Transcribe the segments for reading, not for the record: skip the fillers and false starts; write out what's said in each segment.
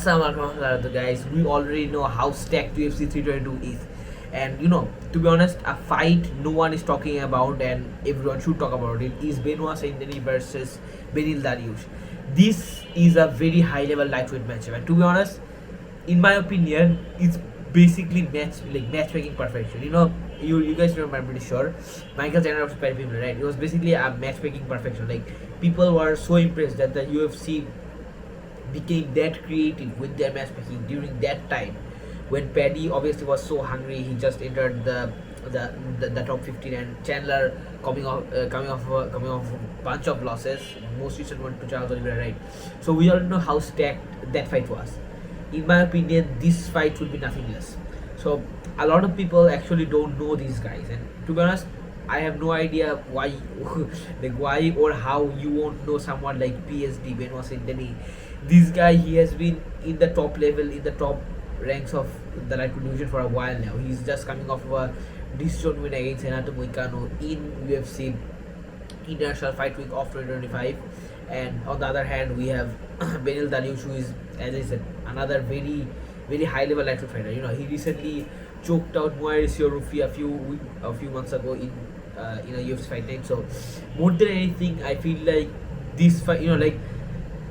Assalamualaikum warahmatullahi guys. We already know how stacked UFC 322 is, and to be honest, a fight no one is talking about and everyone should talk about it is Benoit Saint-Denis versus Beneil Dariush. This is a very high level lightweight matchup, and to be honest, in my opinion, it's basically matchmaking perfection. You guys remember, I'm pretty sure, Michael Chandler of Perry people, right? It was basically a matchmaking perfection. Like, people were so impressed that the UFC became that creative with their matchmaking during that time when Paddy obviously was so hungry. He just entered the top 15, and Chandler coming off a bunch of losses, most recent one to Charles Oliveira, right? So we all know how stacked that fight was. In my opinion, this fight will be nothing less. So a lot of people actually don't know these guys, and to be honest, I have no idea why, why or how you won't know someone like PSD Benoit Saint-Denis. This guy, he has been in the top level, in the top ranks of the lightweight division for a while now. He's just coming off of a decision win against Renato Moicano in UFC International Fight Week of 2025. And on the other hand, we have Beneil Dariush, who is, as I said, another very, very high level lightweight fighter. He recently choked out Mauricio Rufy a few months ago in a UFC fight night. So more than anything, I feel like this fight,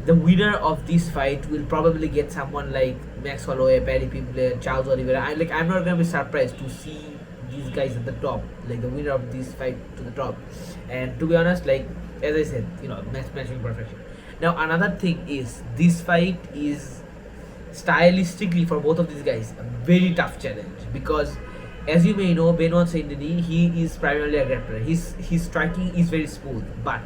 the winner of this fight will probably get someone like Max Holloway, Paddy Pimblett, Charles Oliveira. I'm not gonna be surprised to see these guys at the top, like the winner of this fight to the top. And to be honest, like as I said, matching perfection. Now another thing is, this fight is stylistically for both of these guys a very tough challenge, because as you may know, Benoit Saint-Denis, he is primarily a grappler. His striking is very smooth, but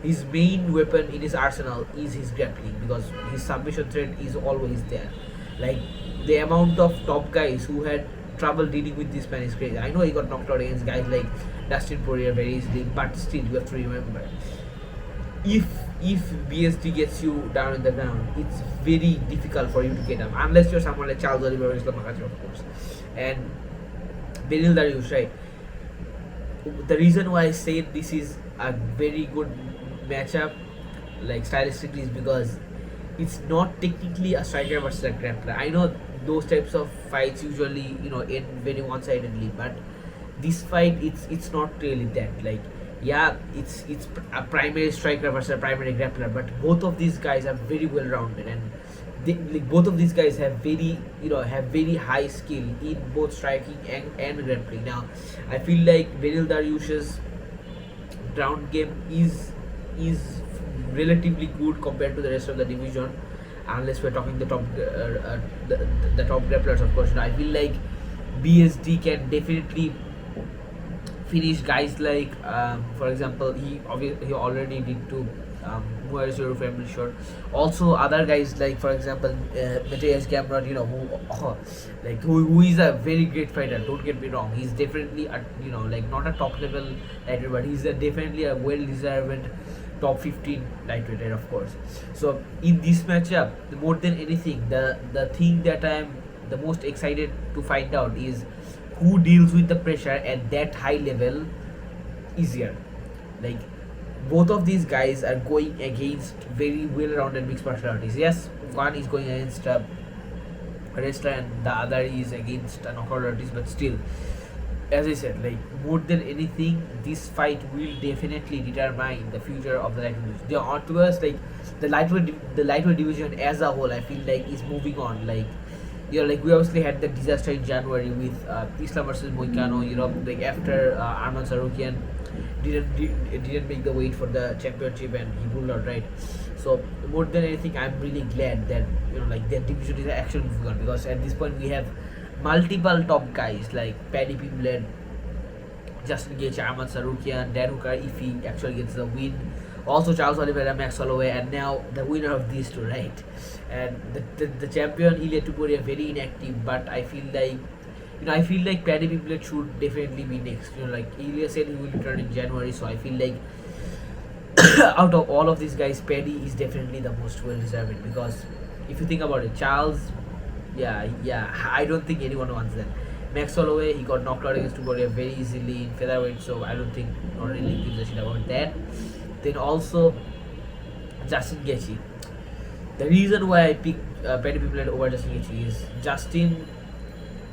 his main weapon in his arsenal is his grappling, because his submission threat is always there. Like, the amount of top guys who had trouble dealing with this man is crazy. I know he got knocked out against guys like Dustin Poirier very easily, but still you have to remember, if BSD gets you down in the ground, it's very difficult for you to get up, unless you're someone like Charles Oliveira or Islam Makhachev, of course. And Beneil Dariush, right? The reason why I say this is a very good matchup, like stylistically, is because it's not technically a striker versus a grappler. I know those types of fights usually end very one-sidedly, but this fight, it's not really that. Like, yeah, it's a primary striker versus a primary grappler, but both of these guys are very well rounded, and both of these guys have very high skill in both striking and grappling. Now I feel like Beneil Dariush's ground game is relatively good compared to the rest of the division, unless we're talking the top the top grapplers, of course. I feel like BSD can definitely finish guys like, for example, he already did to Mauricio Rufy, I'm pretty sure. Also other guys like, for example, Mateus Gamrot, who is a very great fighter, don't get me wrong. He's definitely not a top level lightweight, but he's definitely a well deserved top 15 lightweight, of course. So in this matchup, more than anything, the thing that I'm the most excited to find out is who deals with the pressure at that high level easier. Like, both of these guys are going against very well-rounded mixed martial artists. Yes, one is going against a wrestler and the other is against a knockout artist, but still, as I said, like, more than anything, this fight will definitely determine the future of the lightweight division. To us, like, the lightweight division as a whole, I feel like is moving on. Like, we obviously had the disaster in January with Islam versus Moicano. Like, after Arman Sarukian didn't make the weight for the championship and he pulled out, right? So more than anything, I'm really glad that that division is actually moving on, because at this point we have multiple top guys like Paddy Pimblett, Justin Gaethje, Arman Sarukian, Dan Hooker if he actually gets the win. Also Charles Oliveira, Max Holloway, and now the winner of these two, right? And the champion Ilia Topuria, very inactive, but I feel like Paddy Pimblett should definitely be next. Like Ilya said, he will return in January, so I feel like out of all of these guys, Paddy is definitely the most well deserved, because if you think about it, Charles, yeah, I don't think anyone wants that. Max Holloway, he got knocked out against Topuria very easily in featherweight, so I don't think not really gives a shit about that. Then also Justin Gaethje. The reason why I picked Petty Pimblett over Justin Gaethje is Justin.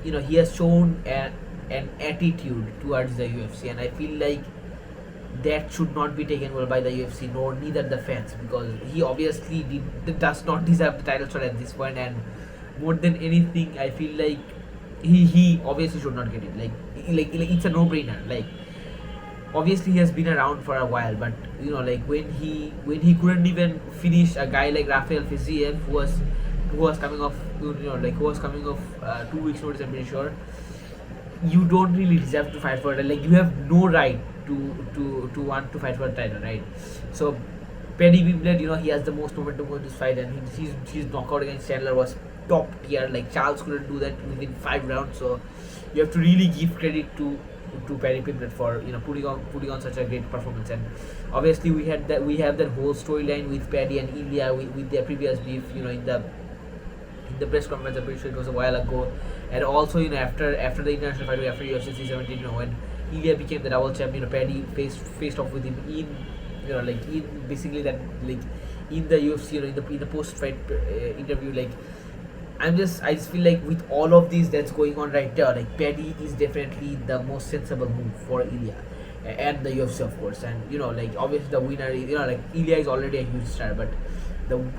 He has shown an attitude towards the UFC, and I feel like that should not be taken well by the UFC nor neither the fans, because he obviously does not deserve the title shot at this point, and more than anything I feel like he obviously should not get it. Like it's a no-brainer. Like obviously he has been around for a while, but like when he couldn't even finish a guy like Rafael Fiziev, who was coming off, who was coming off 2 weeks notice, I'm pretty sure. You don't really deserve to fight for it. Like you have no right to want to fight for a title, right? So Paddy Pimblett, he has the most momentum going this fight, and his knockout against Chandler was top tier. Like Charles couldn't do that within 5 rounds, so you have to really give credit to Paddy Pimblett for putting on such a great performance. And obviously we have that whole storyline with Paddy and Ilya with their previous beef, in the press conference. I'm pretty sure it was a while ago. And also after the international fight, after UFC 317, when Ilya became the double champ, Paddy faced off with him in basically that, like in the UFC, in the post fight interview. Like I just feel like with all of this that's going on right there, like Paddy is definitely the most sensible move for Ilya and the UFC, of course. And like obviously the winner is, like Ilya is already a huge star, but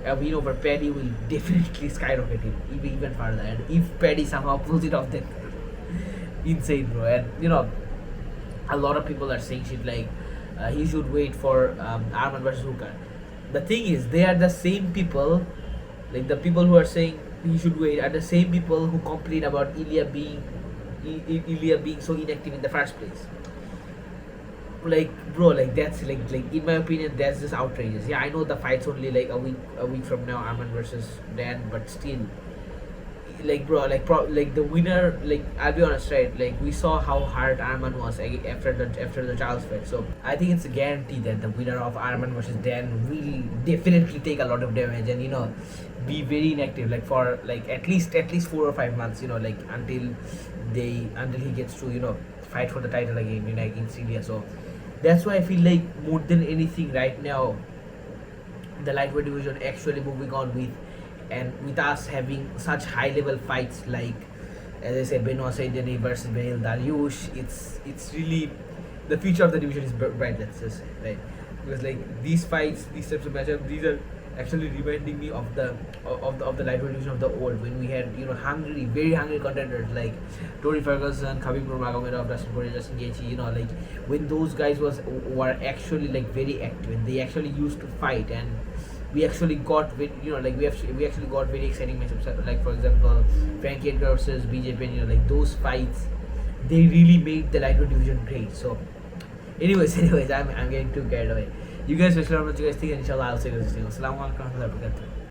a win over Paddy will definitely skyrocket him even further. And if Paddy somehow pulls it off, then insane, bro. And a lot of people are saying shit like he should wait for Arman versus Hooker. The thing is, they are the same people. Like the people who are saying he should wait are the same people who complain about Ilya being so inactive in the first place. Like bro, like that's like in my opinion, that's just outrageous. Yeah, I know the fight's only like a week from now, Arman versus Dan, but still, like bro, like the winner, like I'll be honest, right? Like we saw how hard Arman was after the Charles fight, so I think it's a guarantee that the winner of Arman versus Dan will definitely take a lot of damage and be very inactive, like for like at least 4 or 5 months, like until he gets to fight for the title again, against India. So that's why I feel like more than anything right now, the lightweight division actually moving on with us having such high level fights, like as I said, Benoit Saint-Denis versus Beneil Dariush. It's really the future of the division is bright, let's just say, right? Because like these fights, these types of matchups, these are actually reminding me of the lightweight division of the old, when we had very hungry contenders like Tony Ferguson, Khabib Nurmagomedov, Dustin Poirier, Justin Gaethje. Like when those guys were actually like very active and they actually used to fight, and we actually got we actually got very exciting matchups, like for example Frankie Edgar versus BJ Penn. Like those fights, they really made the lightweight division great. So anyways, I'm getting too carried away. You guys, what you guys think, and inshallah I'll see you guys next time. Assalamu alaikum warahmatullahi wabarakatuh.